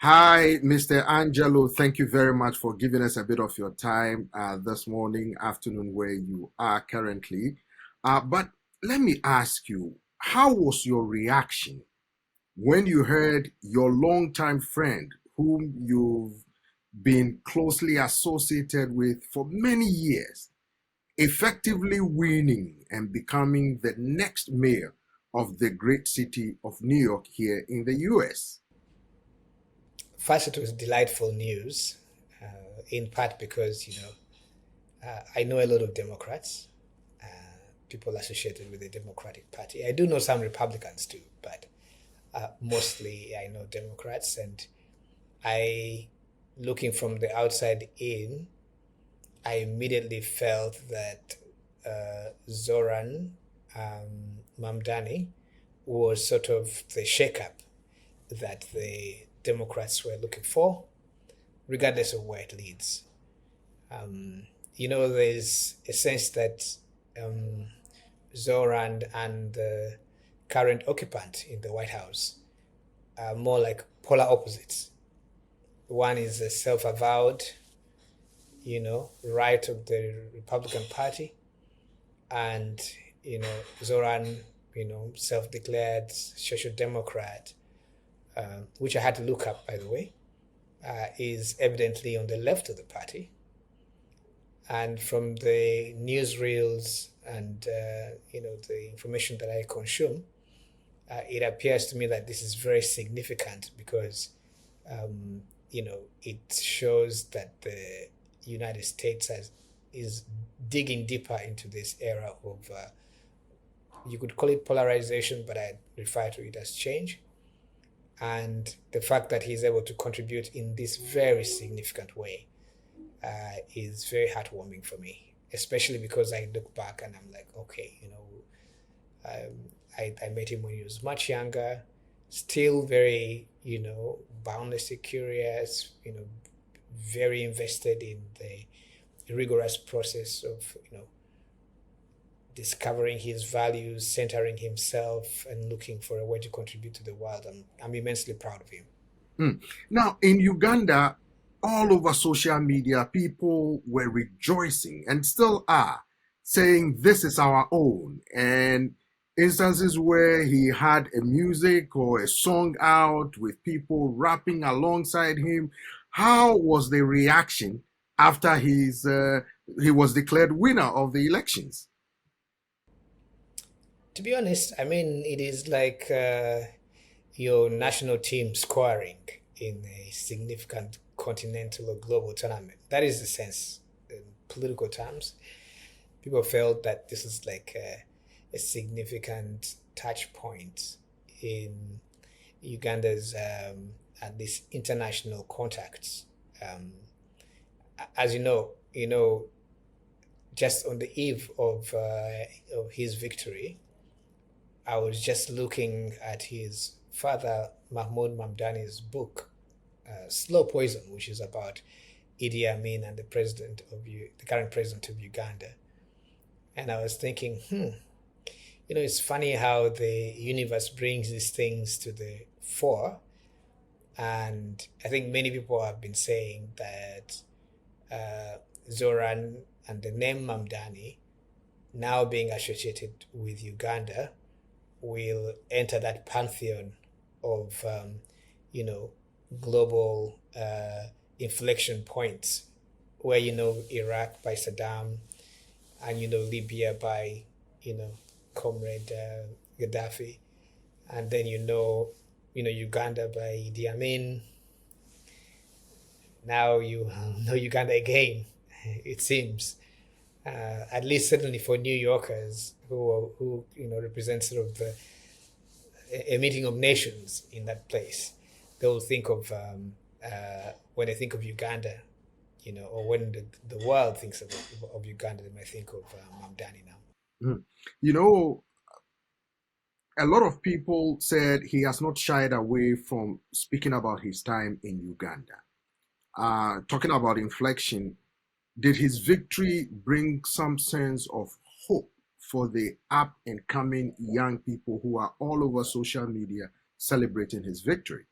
Hi, Mr. Angelo. Thank you very much for giving us a bit of your time this morning, afternoon, where you are currently. But let me ask you, how was your reaction when you heard your longtime friend, whom you've been closely associated with for many years, effectively winning and becoming the next mayor of the great city of New York here in the US? First, it was delightful news, in part because, I know a lot of Democrats, uh, people associated with the Democratic Party. I do know some Republicans too, but mostly I know Democrats. And I, looking from the outside in, I immediately felt that Zoran Mamdani was sort of the shakeup that the Democrats were looking for, regardless of where it leads. Um, there's a sense that um, Zoran and the current occupant in the White House are more like polar opposites. One is a self-avowed, right of the Republican Party, and Zoran, self-declared social democrat, which I had to look up, by the way, is evidently on the left of the party. And from the newsreels and the information that I consume, it appears to me that this is very significant because it shows that the United States is digging deeper into this era of you could call it polarization, but I refer to it as change. And the fact that he's able to contribute in this very significant way is very heartwarming for me, especially because I look back and I'm like, okay, I met him when he was much younger, still very, boundlessly curious, very invested in the rigorous process of, discovering his values, centering himself, and looking for a way to contribute to the world. I'm immensely proud of him. Mm. Now, in Uganda, all over social media, people were rejoicing and still are, saying this is our own. And instances where he had a music or a song out with people rapping alongside him. How was the reaction after he was declared winner of the elections? To be honest, I mean, it is like your national team scoring in a significant continental or global tournament. That is the sense in political terms. People felt that this is like a significant touch point in Uganda's at least international contacts. Um, as just on the eve of his victory, I was just looking at his father Mahmoud Mamdani's book, Slow Poison, which is about Idi Amin and the current president of Uganda. And I was thinking, it's funny how the universe brings these things to the fore. And I think many people have been saying that uh, Zoran and the name Mamdani now being associated with Uganda will enter that pantheon of you know global inflection points, where Iraq by Saddam, and Libya by you know Comrade Gaddafi, and then Uganda by Idi Amin. Now you know Uganda again. It seems, at least certainly for New Yorkers who represent sort of a meeting of nations in that place. They will think of when they think of Uganda, or when the world thinks of Uganda, they might think of Mamdani now. Mm. You know, a lot of people said he has not shied away from speaking about his time in Uganda. Talking about inflection, did his victory bring some sense of hope for the up and coming young people who are all over social media celebrating his victory?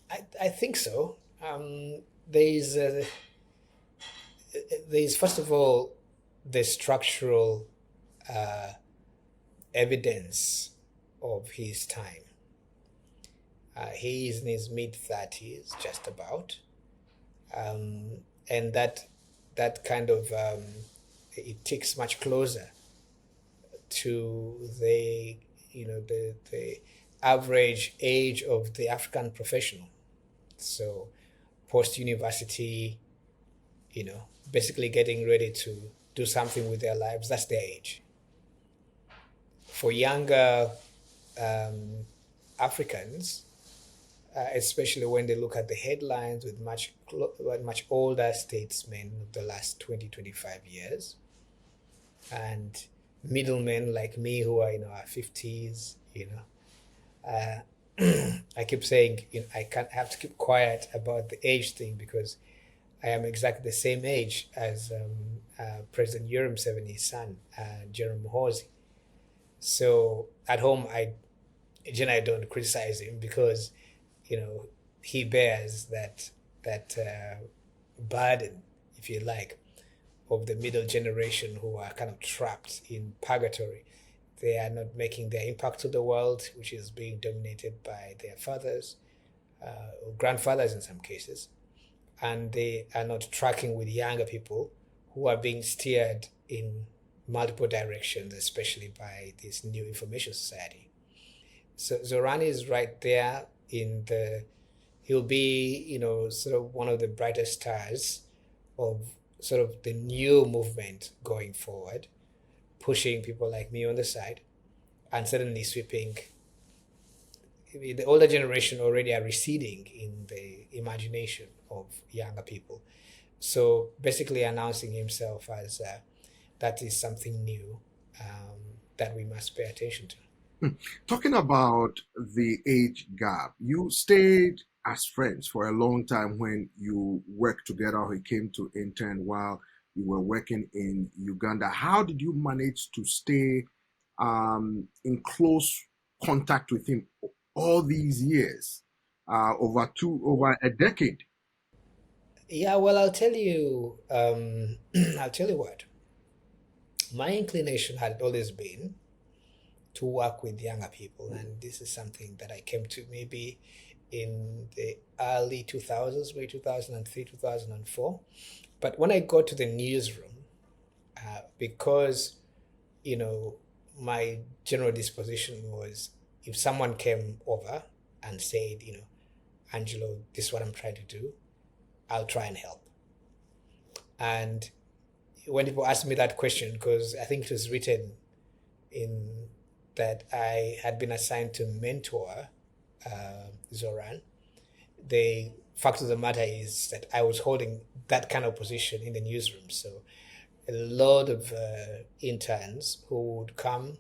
I think so. There's there's first of all the structural uh, evidence of his time. He is in his mid 30s, just about, um, and that kind of it ticks much closer to the the average age of the African professional. So post university, basically getting ready to do something with their lives. That's their age. For younger um, Africans, especially when they look at the headlines with much older statesmen of the last 20-25 years, and middlemen like me who are in our 50s, uh, I keep saying, I can't have to keep quiet about the age thing because I am exactly the same age as President Yoweri Museveni's son, Jerome Muhoozi. So at home, I don't criticize him because you know he bears that burden, if you like, of the middle generation who are kind of trapped in purgatory. They are not making their impact to the world, which is being dominated by their fathers or grandfathers in some cases, and they are not tracking with younger people who are being steered in multiple directions, especially by this new information society. So Zoran is right there in the. He'll be, sort of one of the brightest stars of sort of the new movement going forward, pushing people like me on the side, and suddenly sweeping. The older generation already are receding in the imagination of younger people. So basically, announcing himself as that is something new that we must pay attention to. Talking about the age gap, you stayed as friends for a long time when you worked together. He came to intern while you were working in Uganda. How did you manage to stay in close contact with him all these years, over a decade? Yeah, well, I'll tell you. I'll tell you what. My inclination had always been to work with younger people, and this is something that I came to maybe in the early 2000s, maybe 2003, 2004. But when I got to the newsroom, because you know my general disposition was, if someone came over and said, Angelo, this is what I'm trying to do, I'll try and help. And when people ask me that question, because I think it was written in that I had been assigned to mentor Zoran, the fact of the matter is that I was holding that kind of position in the newsroom. So a lot of interns who would come,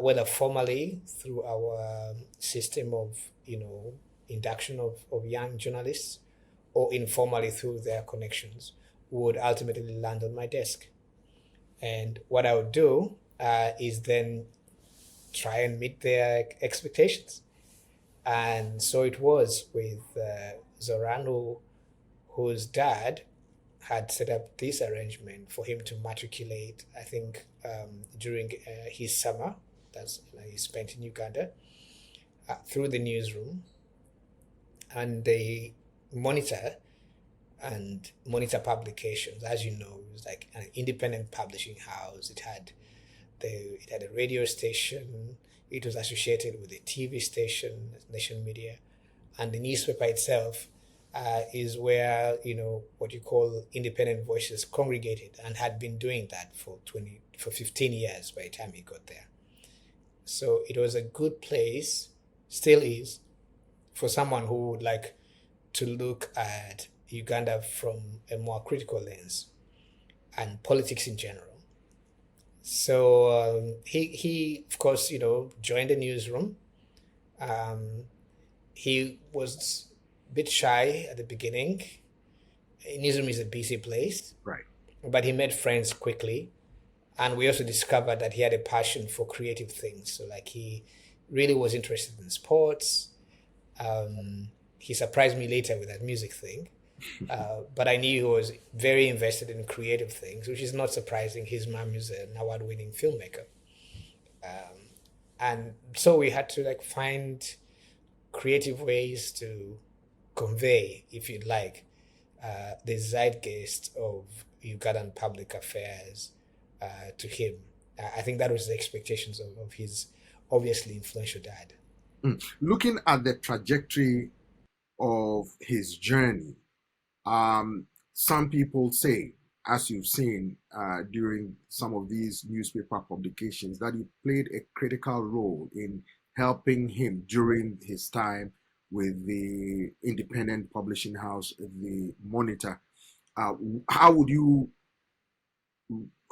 whether formally through our system of, induction of young journalists, or informally through their connections, would ultimately land on my desk. And what I would do is then try and meet their expectations. And so it was with Zoran, whose dad had set up this arrangement for him to matriculate, I think, during his summer, that's he spent in Uganda, through the newsroom. And they monitor and monitor publications. As you know, it was like an independent publishing house. It had a radio station. It was associated with a TV station, Nation Media, and the newspaper itself is where what you call independent voices congregated, and had been doing that for 15 years by the time he got there. So it was a good place, still is, for someone who would like to look at Uganda from a more critical lens and politics in general. So he of course joined the newsroom. He was a bit shy at the beginning. Newsroom is a busy place, Right. but he made friends quickly, and we also discovered that he had a passion for creative things. So like he really was interested in sports. he surprised me later with that music thing. But I knew he was very invested in creative things, which is not surprising. His mom is an award-winning filmmaker, and so we had to like find creative ways to convey, if you'd like, the zeitgeist of Ugandan public affairs to him. I think that was the expectations of his obviously influential dad. Looking at the trajectory of his journey, um, some people say, as you've seen during some of these newspaper publications, that he played a critical role in helping him during his time with the independent publishing house, the Monitor. Uh, how would you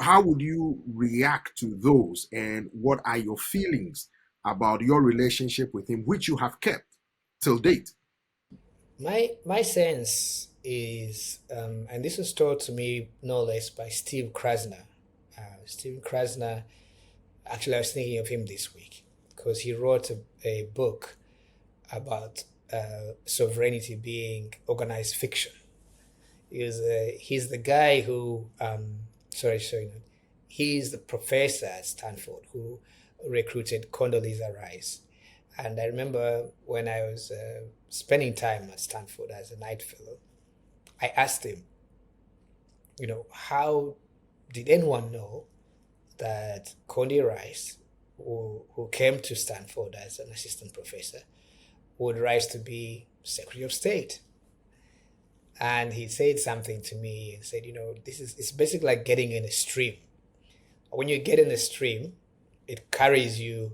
how would you react to those, and what are your feelings about your relationship with him, which you have kept till date? My sense is, and this was told to me no less by Steve Krasner. Steve Krasner, actually, I was thinking of him this week because he wrote a book about sovereignty being organized fiction. He's the guy who, sorry, no, he's the professor at Stanford who recruited Condoleezza Rice. And I remember when I was spending time at Stanford as a night fellow, I asked him, how did anyone know that Condi Rice, who came to Stanford as an assistant professor, would rise to be Secretary of State? And he said something to me and said, it's basically like getting in a stream. When you get in a stream, it carries you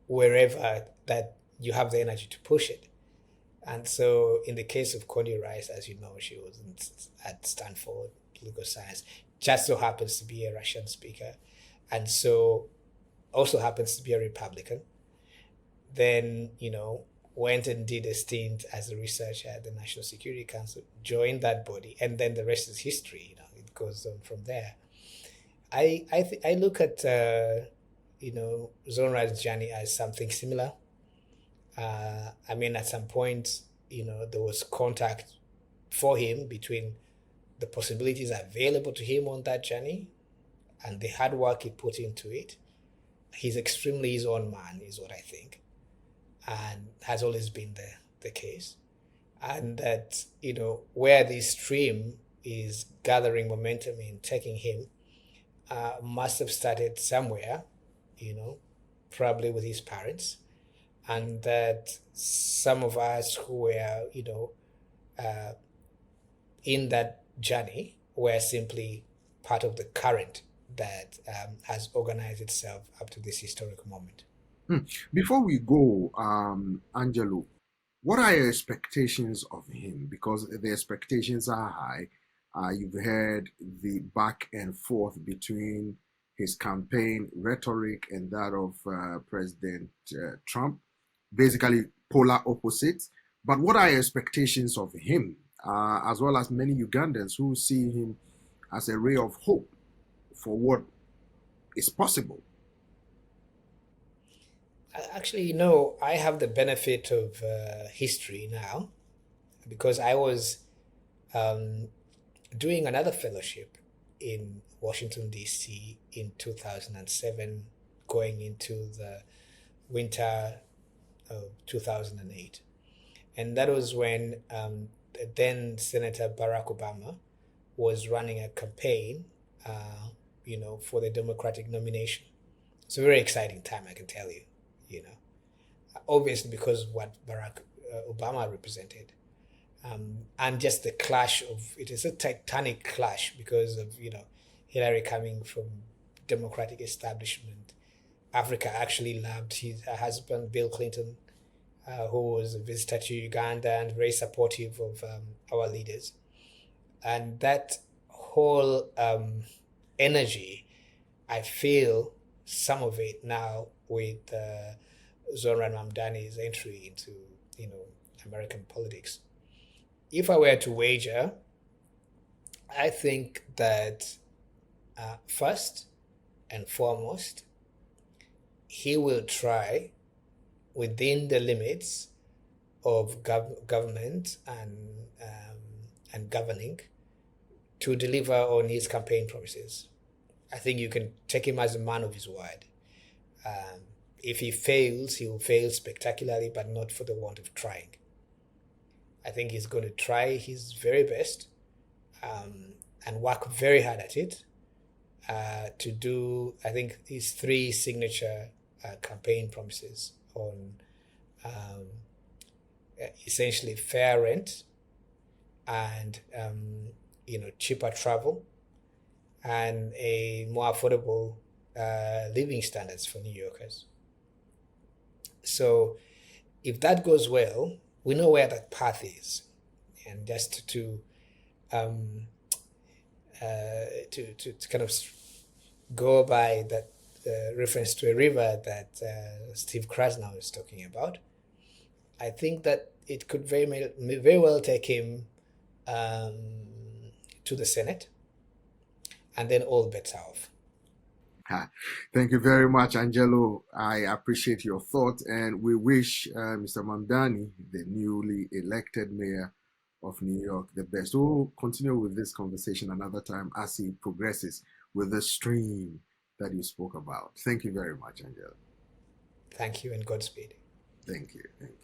wherever that you have the energy to push it. And so in the case of Condi Rice, as you know, she was at Stanford, political science, just so happens to be a Russian speaker, and so also happens to be a Republican. Then, went and did a stint as a researcher at the National Security Council, joined that body, and then the rest is history. It goes on from there. I look at Zohran's journey as something similar. At some point, there was contact for him between the possibilities available to him on that journey and the hard work he put into it. He's extremely his own man, is what I think, and has always been the case. And that, where this stream is gathering momentum in taking him, must have started somewhere, probably with his parents, and that some of us who were, uh, in that journey were simply part of the current that has organized itself up to this historic moment. Before we go, Angelo, what are your expectations of him? Because the expectations are high. You've heard the back and forth between his campaign rhetoric and that of President Trump, basically polar opposites. But what are your expectations of him, as well as many Ugandans who see him as a ray of hope for what is possible? Actually, I have the benefit of history now because I was um, doing another fellowship in Washington, D.C. in 2007, going into the winter of 2008. And that was when then Senator Barack Obama was running a campaign, for the Democratic nomination. It's a very exciting time, I can tell you, you know, obviously because what Barack Obama represented. And just the clash of it is a titanic clash because of Hillary coming from democratic establishment. Africa actually loved her husband Bill Clinton, who was a visitor to Uganda and very supportive of our leaders, and that whole energy, I feel some of it now with Zohran Mamdani's entry into American politics. If I were to wager, I think that first and foremost, he will try within the limits of government and governing to deliver on his campaign promises. I think you can take him as a man of his word. If he fails, he will fail spectacularly, but not for the want of trying. I think he's going to try his very best and work very hard at it to do, I think, his three signature campaign promises on essentially fair rent and cheaper travel and a more affordable living standards for New Yorkers. So if that goes well, we know where that path is, and just to kind of go by that reference to a river that Steve Krasnow is talking about, I think that it could very well take him to the Senate, and then all bets are off. Thank you very much, Angelo. I appreciate your thought, and we wish Mr. Mamdani, the newly elected mayor of New York, the best. We'll continue with this conversation another time as he progresses with the stream that you spoke about. Thank you very much, Angelo. Thank you, and Godspeed. Thank you. Thank you.